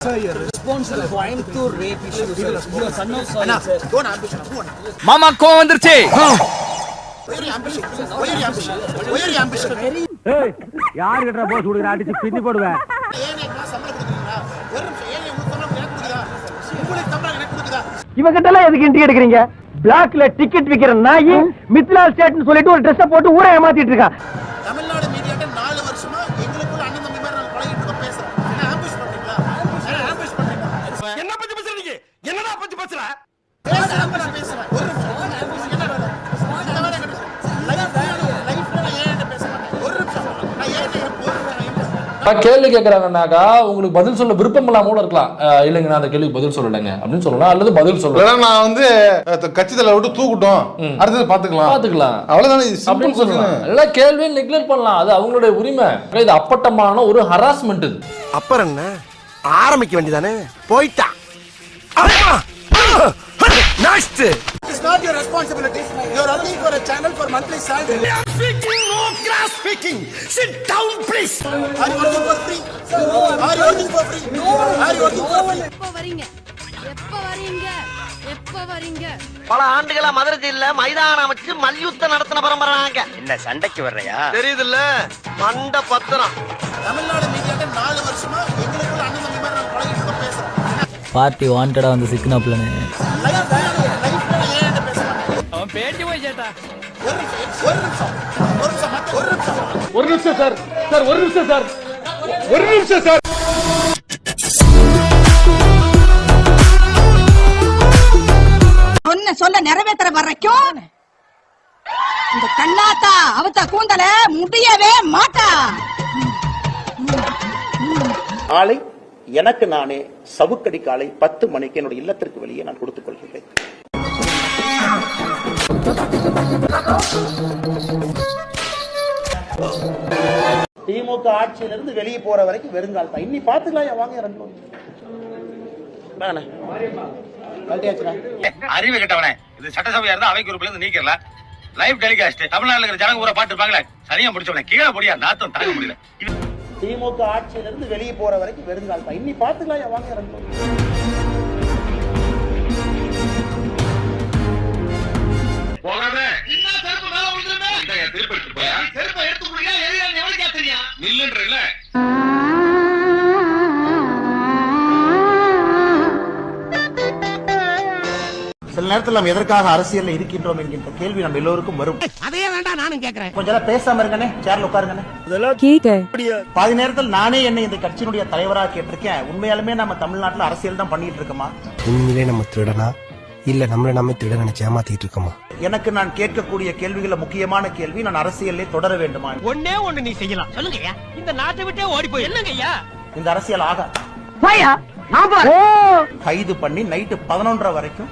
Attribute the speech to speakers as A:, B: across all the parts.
A: Sir, you're responsible for Coimbatore rape issue. You're a son of soil, sir.
B: Don't ambition.
C: மாமா கோவம் வந்துருச்சு.
B: Why are you ambition? Why are you ambition? Why are you ambition?
D: ஏய் யார் கிட்ட போஸ் குடுக்குற அடிச்சு பின்னி போடுவேன்.
B: ஏனே நான் சம்பளம் கொடுக்குறீங்களா? ஒரு நிமிஷம் ஏனே உங்களுக்கு சம்பளம் எனக்கு கொடுக்குதா? உங்களுக்கு சம்பளம் எனக்கு கொடுக்குதா?
D: இவங்க கிட்ட எல்லாம் எதுக்கு இன்டி எடுக்கறீங்க? பிளாக்ல டிக்கெட் விக்கிற நாயி மித்லா ஸ்டேட்னு சொல்லிட்டு ஒரு Dress போட்டு ஊரை ஏமாத்திட்டு இருக்கான்.
B: தமிழ்நாடு மீடியாட்ட 4 வருஷமா எங்களுக்குள்ள அண்ணன் தம்பி மாதிரி நாங்க பழகிட்டு இருக்கோம் பேசுறோம். என்ன ஆம்பிஷ் பண்றீங்களா? என்ன ஆம்பிஷ் பண்றீங்களா?
C: என்ன பத்தி பேசுறீங்க? என்னடா பத்தி பேசுற?
B: பேச ஆம்பிஷ் பேசுறேன். ஒரு நிமிஷம். என்ன வேலை? இந்த வேலை என்ன? லைஃப்ல நான் ஏன் பேச மாட்டேன்? ஒரு நிமிஷம். நான் ஏன்
E: கேள்வி கேட்கறாங்கன்னாக்கா உங்களுக்கு பதில் சொல்ல விருப்பம் இல்லாம கூட இருக்கலாம். இல்லைங்க நான் அந்த கேள்விக்கு பதில் சொல்லலைங்க அப்படின்னு சொல்லலாம், அல்லது பதில் சொல்லலாம்.
F: நான் வந்து கட்சி தலைவர் விட்டு தூக்கிட்டோம், அடுத்தது பாத்துக்கலாம் அவ்வளவுதானே
E: அப்படின்னு சொல்லலாம். இல்ல கேள்வியை நெக்லெக்ட் பண்ணலாம், அது அவங்களுடைய உரிமை. இது அப்பட்டமான ஒரு ஹராஸ்மெண்ட். இது
G: அப்புறம் என்ன ஆரம்பிக்க வேண்டியதானே, போயிட்டா next.
B: It's not your responsibility. You're running for a channel for monthly salary.
G: Speaking, no cross speaking. Sit down, please.
B: Are you working for free? Are you working for free? Are you working for free?
H: எப்ப வரீங்க?
I: பல ஆண்டுகளா மதுரை ஜெயில மைதானம் அமைச்சு மல்யுத்தம் நடத்தின பரம்பரைங்க. என்ன சண்டைக்கு வர்றையா? தெரியுதுல்ல, மண்ட பத்திரம்.
B: தமிழ்நாடு மீடியாட்ட 4 வருஷமா எங்களுக்குள்ள அண்ணன் தம்பி மாதிரி நாங்க பழகிட்டு இருக்கோம் பேசுறோம்.
A: பார்ட்டி வாண்டடா வந்து சிக்னாப்லனே.
C: அவன் பேட்டி போய் சேட்டா.
F: ஒரு நிமிஷம் சார். ஒரு நிமிஷம் சார்.
H: சொல்ல நிறைவேற்ற வரைக்கும் இந்த கண்ணாத்தா அவத்த கூந்தல முடியவே மாட்டா.
B: நாளை எனக்கு நானே சவுக்கடி காலை 10 மணிக்கு என்னுடைய இல்லத்திற்கு வெளியே நான் கொடுத்துக் கொள்கிறேன். திமுக ஆட்சியிலிருந்து வெளியே போற வரைக்கும் வெறுங்கால் தான். இன்னி பாத்துக்கலாம் வாங்க 2
C: அறிவு கெட்டவனே, இது சட்டசபையா இருந்தா அவை குரூப்ல இருந்து நீக்கல. லைவ் டெலிகாஸ்ட் தமிழ்நாட்டுல இருக்கிற ஜனங்க ஊரை பாட்டு இருப்பாங்களே, சரியா முடிச்சவனே கீழே போடியா, நாத்தம் தாங்க முடியல.
B: திமுக ஆட்சியிலிருந்து வெளியே போற வரைக்கும் வெறுங்கால் தான். இன்னி பாத்துக்கலாம் வாங்க 2
C: போகாதே. என்ன செருப்பு மேல விழுந்துருமே? இந்த செருப்பு எடுத்து போயா? செருப்பை எடுத்து போறியா? எல்லாம் எவனுக்கு தெரியும்? நில்லுன்றல.
B: சில நேரத்தில் நாம் எதற்காக அரசியல்ல இருக்கின்றோம் என்கின்ற கேள்வி நம்ம எல்லோருக்கும் வரும்.
G: அதே வேண்டாம், நானும் கேக்குறேன்.
B: கொஞ்ச நேரம் பேசாம இருங்கனே, சேர்ல உட்காருங்கனே. பாதி நேரத்தில் நானே என்னை இந்த கட்சியினுடைய தலைவராக கேட்டிருக்கேன். உண்மையாலுமே நம்ம தமிழ்நாட்டுல அரசியல் தான் பண்ணிட்டு இருக்கோமா?
G: உண்மையிலே நம்ம திருடனா இல்ல நம்மள நம்ம திருட நினைச்சு ஏமாத்திட்டு இருக்கோமா?
B: எனக்கு நான் கேட்கக்கூடிய கேள்விகள முக்கியமான கேள்வி, நான் அரசியலே தொடர வேண்டுமா?
I: ஒண்ணே ஒண்ணு நீ செய்யலாம். சொல்லுங்கய்யா. இந்த நாட்டை விட்டே ஓடி போய் என்னங்கய்யா?
B: இந்த அரசியல் ஆக கைது பண்ணி நைட்டு 11:30 வரைக்கும்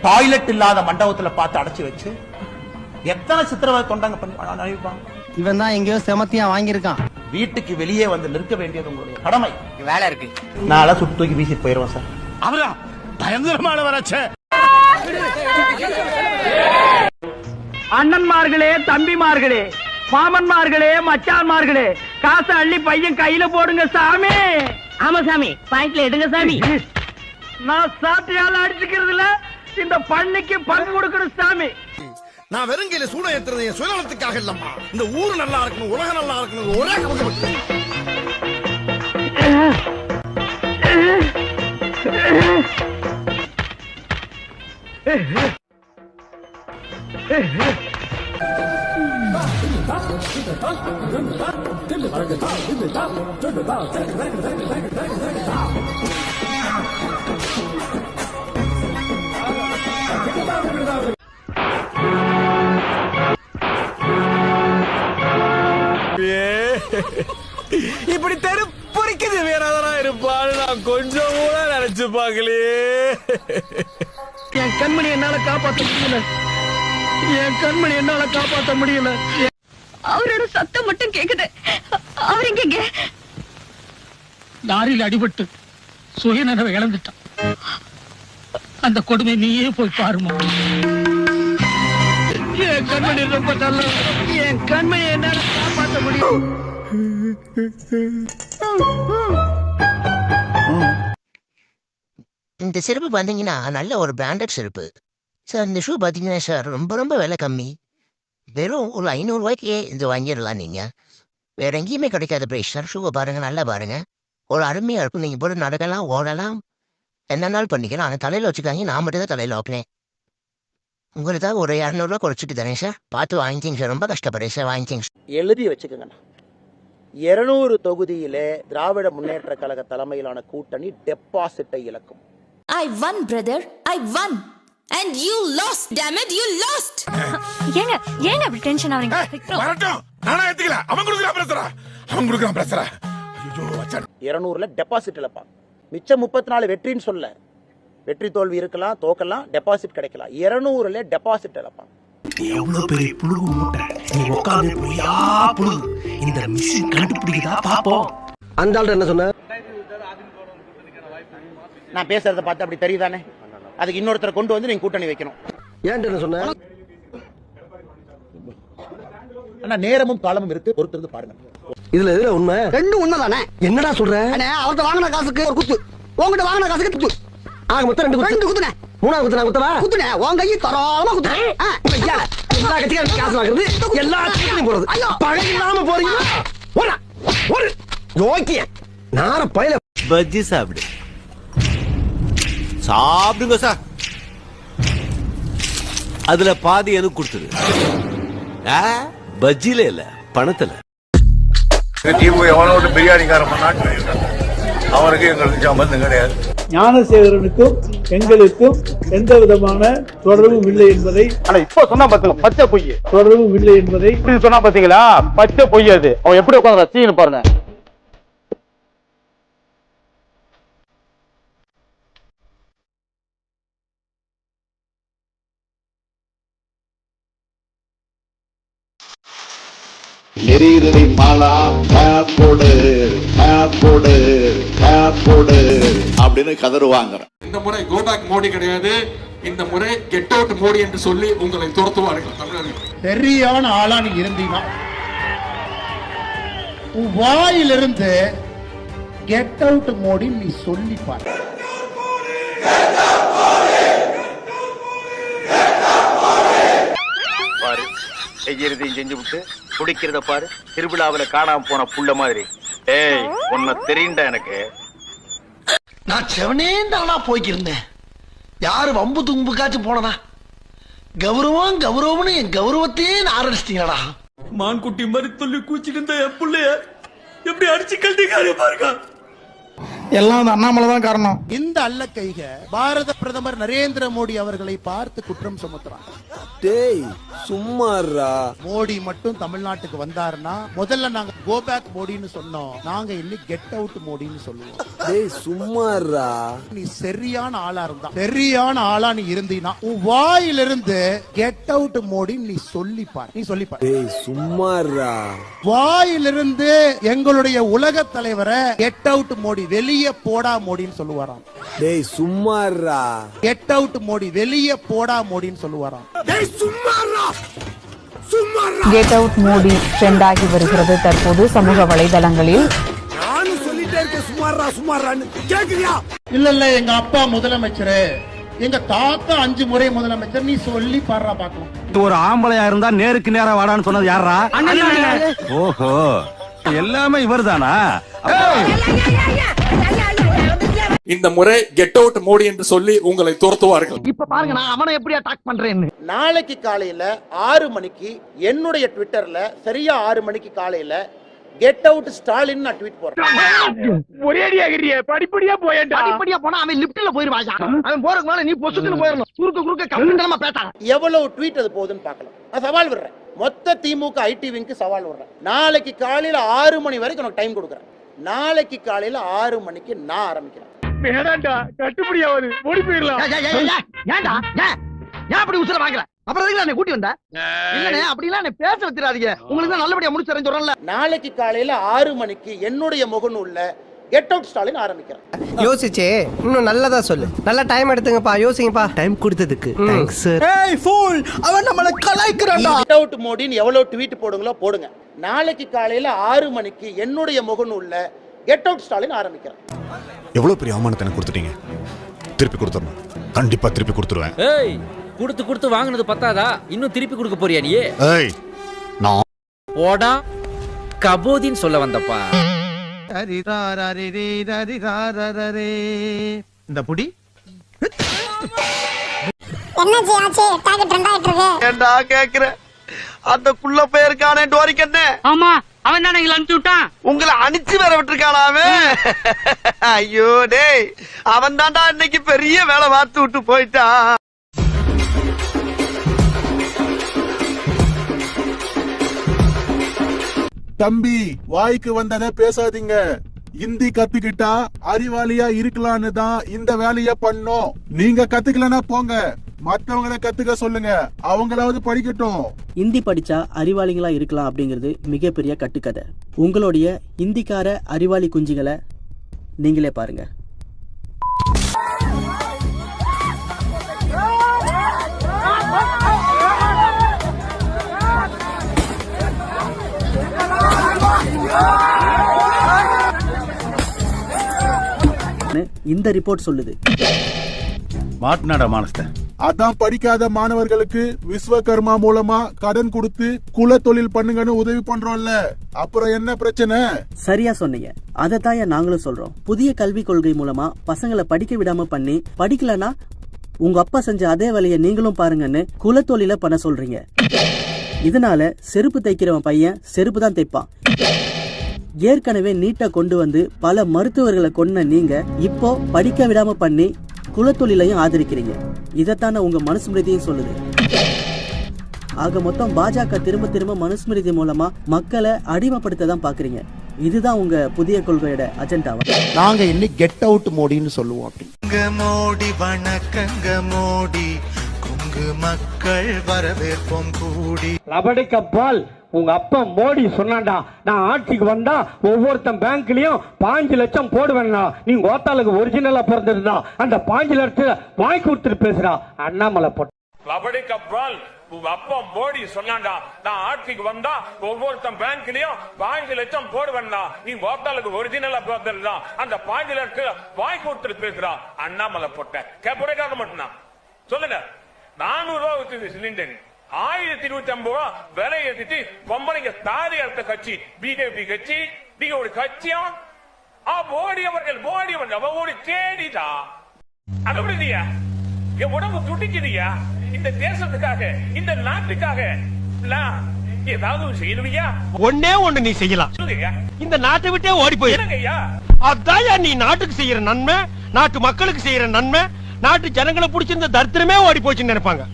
B: டாய்லெட் இல்லாத மண்டபத்துல பார்த்து அடைச்சு வச்சு எத்தனை சித்திரவதை தொண்டாங்க பண்ணி அனுப்பிப்பாங்க.
I: இவன் தான் எங்கேயோ செமத்தியா வாங்கியிருக்கான்.
B: வீட்டுக்கு வெளியே வந்து நிற்க வேண்டியது உங்களுடைய கடமை.
I: வேலை இருக்கு.
B: நான் சுட்டு தூக்கி வீசிட்டு போயிருவேன் சார்.
G: அவரா பயங்கரமான வராச்சே.
D: அண்ணன்மார்களே, தம்பிமார்களே, மாமன்மார்களே, மச்சான்மார்களே, காசு அள்ளி பையன் கையில போடுங்க சாமி.
I: ஆமா சாமி, பாயிண்ட்ல எடுங்க சாமி.
D: நான் சாட்டையால அடிச்சுக்கிறதுல இந்த பண்ணிக்கு பங்கு கொடுக்கணும் சாமி.
G: நான் வெறுங்கையில சூட ஏத்துறது என் சுயநலத்துக்காக இல்லம்மா. இந்த ஊர் நல்லா இருக்கணும், உலகம் நல்லா இருக்கணும், ஒரே
C: இப்படி தெரு பொறிக்குது வேணாதானா இருப்பான்னு நான் கொஞ்சம் கூட நினைச்சு பார்க்கலையே.
D: என் கண்மணி என்னால காப்பாற்ற முடியல.
H: அவரோட சத்தம் மட்டும் கேக்குது. அவர் எங்க?
D: லாரியில் அடிபட்டு சுயநினைவை இழந்துட்டான். அந்த கொடுமை நீயே போய் பாருமா. என் கண்மணி ரொம்ப நல்ல. என் கண்மணி என்னால காப்பாற்ற முடியும்.
I: இந்த செருப்பு பார்த்தீங்கன்னா நல்ல ஒரு பிராண்டட் செருப்பு சார். இந்த ஷூ பார்த்தீங்கன்னா சார் ரொம்ப விலை கம்மி. வெறும் ஒரு 500 ரூபாய்க்கே இது வாங்கிடலாம் நீங்கள். வேற எங்கேயுமே கிடைக்காத பிரைஸ் சார். ஷூவை பாருங்க, நல்லா பாருங்க, ஒரு அருமையாக இருக்கும். நீங்கள் போட்டு நடக்கலாம், ஓடலாம், என்னன்னாலும் பண்ணிக்கலாம். ஆனால் தலையில் வச்சுக்காங்க, நான் மட்டும் தான் தலையில் வைப்பேன். உங்களுக்கு தான் ஒரு 200 ரூபா குறைச்சிட்டு தரேன் சார். பார்த்து வாங்கிக்கிங்க சார். ரொம்ப கஷ்டப்படுறேன் சார், வாங்கிக்கிங்க.
B: எழுதி வச்சுக்கோங்கண்ணா. 200 தொகுதியிலே திராவிட முன்னேற்ற கழக தலைமையிலான கூட்டணி டெபாசிட்டை இழக்கும்.
H: I won, brother. I won. And you lost. Damn it, you lost. ஏங்க அப்படி டென்ஷன் ஆவறீங்க?
G: வரட்டும், நானா ஏத்துக்கல. அவன் குடுக்குறான் பிரஷரா. ஐயோ அச்சா.
B: 200ல டெபாசிட் இழப்பான். மிச்சம் 34 வெற்றின்னு சொல்ல. வெற்றி தோல்வி இருக்கலாம், தோக்கலாம், டெபாசிட் கிடைக்கலாம். 200ல டெபாசிட் இழப்பான்.
D: எவ்வளவு பெரிய புழுகு மூட்டை, நீ உட்காந்து பொய்யா புழுகு. இந்த மிஷின் கண்டுபிடிக்குதா பாப்போம்.
I: அந்த ஆள் என்ன சொன்ன?
B: நான் பேசுறத பார்த்து அப்படி தெரியுதானே? அதுக்கு இன்னொருத்தரை கொண்டு வந்து நீங்க கூட்டணி வைக்கணும்.
I: ஏன்ட்டு என்ன சொன்ன?
B: ஆனா நேரமும் காலமும் இருக்கு, பொறுத்திருந்து பாருங்க.
I: இதுல எதுல உண்மை? ரெண்டும் உண்மைதானே. என்னடா சொல்ற? அவர்கிட்ட வாங்கின காசுக்கு ஒரு குத்து, உங்ககிட்ட வாங்கின காசுக்கு குத்து. ஆக மொத்தம் 2 குத்துனே. 3வது குத்து நான் குத்தவா? குத்துனே. உன் கையை தரோமா குத்துனே. எல்லா கட்சிக்காரும் காசு வாங்குறது, எல்லா கட்சியும் போறது. பழகி இல்லாம போறீங்க. ஒரு யோக்கிய நார பையில
C: பஜ்ஜி சாப்பிடுங்க சார். அதுல பாதி எனக்கு கொடுத்துரு. பஜ்ஜில இல்ல, பணத்துல.
G: எவனோட பிரியாணிக்காரன் பண்ணாட்டு அவனுக்கு எங்களுக்கு சம்பந்தம் கிடையாது.
D: ஞானசேகரனுக்கும் எங்களுக்கும் எந்த விதமான தொடர்பும் இல்லை என்பதை,
B: ஆனா இப்ப சொன்னா பாத்துங்க, பச்சை பொய்.
D: தொடர்பும் இல்லை என்பதை
B: சொன்னா பாத்தீங்களா, பச்சை பொய். அது அவன் எப்படி உட்காந்து ரசின்னு பாருங்க.
G: எரியுதை மாலா போடு அப்படின்னு கதறுவாங்க.
F: இந்த முறை கோபேக் மோடி கிடையாது, இந்த முறை கெட் அவுட் மோடி என்று சொல்லி உங்களை துரத்துவார்கள் தமிழர்கள்.
B: சரியான ஆளா நீ இருந்தீங்கன்னா உன் வாயிலிருந்து கெட் அவுட் மோடி நீ சொல்லி பாரு.
C: செய்யறதையும் செஞ்சு விட்டு குடிக்கிறத பாரு. திருவிழாவில காணாம போன புள்ள மாதிரி. ஏய், உன்னை தெரியுண்டா எனக்கு.
I: நான் செவனேந்தானா போய்க்கிருந்தேன். யாரு வம்பு தும்புக்காச்சும் போனனா? கௌரவம்னு என் கௌரவத்தையே ஆரம்பிச்சிட்டீங்களா?
D: மான்குட்டி மாதிரி சொல்லி கூச்சிட்டு இருந்த என் பிள்ளைய எப்படி அடிச்சு கழட்டிக்காரு பாருங்க.
F: எல்லாம் அண்ணாமலை தான் காரணம்.
B: இந்த அல்ல கைக பாரத பிரதமர் நரேந்திர மோடி அவர்களை பார்த்து குற்றம் சுமத்துறாங்க.
I: டேய் சும்மாறா.
B: மோடி மட்டும் தமிழ்நாட்டுக்கு வந்தாருன்னா முதல்ல நாங்க கோ பேக் மோடின்னு சொன்னோம், நாங்க இன்னும் கெட் அவுட் மோடின்னு சொல்லுவோம்.
I: டேய் சும்மாறா.
B: நீ சரியான ஆளா இருந்தா, சரியான ஆளா நீ இருந்தீனா உன் வாயிலிருந்து கெட் அவுட் மோடின்னு நீ சொல்லிப்பார். நீ சொல்லிப்பார்.
I: டேய் சும்மாறா.
B: வாயிலிருந்து எங்களுடைய உலக தலைவரை கெட் அவுட் மோடி, வெளியே போடா மோடின்னு சொல்லுவாராம்.
I: டேய் சும்மாறா.
B: கெட் அவுட் மோடி, வெளியே போடா மோடின்னு சொல்லுவாராம்.
G: டேய் சும்மாறா.
H: கெட் அவுட் மோடி ட்ரெண்ட் ஆகி வருகிறது தற்போது சமூக வலைதளங்களில்.
G: நானும் சொல்லிட்டே இருக்கேன் சும்மாறான்னு. கேக்குறியா?
B: இல்ல எங்க அப்பா முதலமைச்சர், எங்க தாத்தா 5 முறை முதலமைச்சர், நீ சொல்லி பாடுறா பாக்கலாம்.
D: ஒரு ஆம்பளையா இருந்தா நேருக்கு நேரா வாடான்னு சொன்னது யாரா? ஓஹோ, எல்லாமே இவர்தானா?
F: இந்த முறை கெட் அவுட் மோடி என்று சொல்லி உங்களை துரத்துவார்கள்.
I: இப்ப பாருங்க நான் அவனை எப்படி அட்டாக் பண்றேன்னு.
B: நாளைக்கு காலையில 6 மணிக்கு என்னுடைய ட்விட்டர்ல சரியா 6 மணிக்கு காலையில கெட் அவுட் ஸ்டாலின் நான் ட்வீட் போறேன்.
D: ஒரேடியா படிப்படியா போயேன்டா.
I: படிப்படியா போனா அவன் லிப்ட்ல போயிருவான். அவன் போறதுக்கு மேல நீ பொசுக்குன்னு போயிரணும். குறுக்க கம்மிண்டமா பேசாத.
B: எவ்வளவு ட்வீட் அது போகுதுன்னு பார்க்கலாம். நான் சவால் விடுறேன், மொத்த திமுக ஐடி விங்க்கு சவால் விடுறேன். நாளைக்கு காலையில 6 மணி வரைக்கும் உனக்கு டைம் கொடுக்குறேன். நாளைக்கு காலையில 6 மணிக்கு நான் ஆரம்பிக்கிறேன்.
D: வேணாண்டா, கட்டுப்படியாவது ஓடி போயிடலாம்.
I: ஏன்டா ஏன் அப்படி உசுர வாங்குற? அப்புறம் எதுக்கு நான் கூட்டி வந்தா? இல்லனே அப்படிலாம் என்ன பேச வச்சிராதீங்க. உங்களுக்கு தான் நல்லபடியா முடிச்சு தரேன்னு சொல்றேன்ல.
B: நாளைக்கு காலையில 6 மணிக்கு என்னுடைய முகநூல்ல கெட் அவுட் ஸ்டாலின் ஆரம்பிக்கிறேன்.
I: யோசிச்சே இன்னும் நல்லதா சொல்லு. நல்ல டைம் எடுத்துங்கப்பா, யோசிங்கப்பா. டைம் கொடுத்ததுக்கு தேங்க்ஸ் சார். ஏய் ஃபூல், அவன் நம்மள கலாய்க்கறான்டா.
B: கெட் அவுட் மோடின்னு எவ்வளவு ட்வீட் போடுங்களோ போடுங்க. நாளைக்கு காலையில 6 மணிக்கு என்னுடைய முகநூல்ல கெட் அவுட் ஸ்டாலின் ஆரம்பிக்கிறேன்.
G: எவ்வளவு பெரிய அவமானத்தை எனக்கு கொடுத்துட்டீங்க. திருப்பி கொடுத்துறேன். கண்டிப்பா திருப்பி கொடுத்துருவேன்.
A: ஏய், கொடுத்து வாங்குனது பத்தாதா, இன்னும் திருப்பி கொடுக்க போறியா நீ?
G: ஏய், நான்
A: ஓடா கபோதின்னு சொல்ல வந்தப்பா.
D: இந்த புடி
H: என்னாச்சு ஆச்சு? டார்கெட் ட்ரெண்ட் ஆயிட்டு இருக்கு.
D: ஏண்டா கேக்குற? அந்த குள்ள பேருக்கானே டோரிக்கண்ணே.
A: ஆமா, அவன் தானே எங்களை அனுப்பிச்சு விட்டான்.
D: உங்களை அனுப்பிச்சு வேற விட்டுருக்கானா அவன்? ஐயோ டேய், அவன் தான்டா இன்னைக்கு பெரிய வேலை பார்த்து விட்டு போயிட்டான்.
F: தம்பி, வாய்க்கு வந்ததை பேசாதீங்க. இந்தி கத்துக்கிட்டா அறிவாளியா இருக்கலான்னு தான் இந்த வேலைய பண்ணோம். நீங்க கத்துக்கலன்னா போங்க, மத்தவங்களை கத்துக்க சொல்லுங்க, அவங்களாவது படிக்கட்டும்.
J: இந்தி படிச்சா அறிவாளிகளா இருக்கலாம் அப்படிங்கிறது மிகப்பெரிய கட்டுக்கதை. உங்களுடைய இந்திக்கார அறிவாளி குஞ்சுகளை நீங்களே பாருங்க. இந்த ரிப்போர்ட் சொல்லுது.
C: மாட்னாடா மானஸ்த.
F: அதான் படிக்காத மாணவர்களுக்கு விஸ்வகர்மா மூலமா கடன் கொடுத்து குல தொழில் பண்ணுங்கன்னு உதவி பண்றோம்ல, அப்புறம் என்ன பிரச்சனை?
J: சரியா சொன்னீங்க. அதைத்தான் நாங்களும் சொல்றோம். புதிய கல்விக் கொள்கை மூலமா பசங்களை படிக்க விடாம பண்ணி, படிக்கலனா உங்க அப்பா செஞ்ச அதே வேலையை நீங்களும் பாருங்கன்னு குலத்தொழில பண்ண சொல்றீங்க. இதனால செருப்பு தைக்கிறவன் பையன் செருப்பு தான் தைப்பான். ஏற்கனவே நீட்டை கொண்டு வந்து பல மருத்துவர்களை கொன்ன நீங்க இப்போ படிக்க விடாம பண்ணி குலத்தொழிலையும் ஆதரிக்கிறீங்க. இதைத்தானே உங்க மனுஸ்மிருதியும் சொல்லுது. ஆக மொத்தம் பாஜக திரும்ப திரும்ப மனுஸ்மிருதி மூலமா மக்களை அடிமைப்படுத்த தான் பாக்குறீங்க. இதுதான் உங்க புதிய கொள்கையோட அஜெண்டாவா?
B: நாங்க இன்னைக்கு கெட் அவுட் மோடின்னு சொல்லுவோம். அப்படி
D: மோடி வணக்கங்க மோடி, கொங்கு மக்கள் வரவேற்போம் கூடி. லபடி கப்பால், உங்க அப்பா மோடி சொன்னாண்டா, நான் ஆட்சிக்கு வந்தா ஒவ்வொருத்தன் பேங்க்லயும் 5 லட்சம் போடுவேன்னா, நீங்க ஓத்தாளுக்கு ஒரிஜினலா பிறந்திருந்தா அந்த 5 லட்சம் வாங்கி கொடுத்துட்டு பேசுறா அண்ணாமலை போட்ட.
F: லபடி கப்பால், உங்க அப்பா மோடி சொன்னாண்டா, நான் ஆட்சிக்கு வந்தா ஒவ்வொருத்தன் பேங்க்லயும் 5 லட்சம் போடுவேன்னா, நீங்க ஓத்தாளுக்கு ஒரிஜினலா பிறந்திருந்தா அந்த 5 லட்சம் வாங்கி கொடுத்துட்டு பேசுறா அண்ணாமலை போட்ட. கேட்க மட்டும்தான் சொல்லுங்க. 400 ரூபாய் விற்று சிலிண்டர் 1025 ரூபா விலை ஏற்றிட்டு பொம்பளைங்க தாரி அர்த்த கட்சி பிஜேபி கட்சி. நீங்க ஒரு கட்சியா? மோடி அவர்கள் அவரோட தேடிதா அப்படியா? என் உடம்பு துடிக்குதியா இந்த தேசத்துக்காக, இந்த நாட்டுக்காக ஏதாவது செய்யணுயா?
D: ஒன்னே ஒண்ணு நீ செய்யலாம். இந்த நாட்டை விட்டே ஓடி போயிருங்கய்யா. அதான் நீ நாட்டுக்கு செய்யற நன்மை, நாட்டு மக்களுக்கு செய்யற நன்மை, நாட்டு ஜனங்களை பிடிச்சிருந்த தரித்திரமே ஓடி போச்சுன்னு நினைப்பாங்க.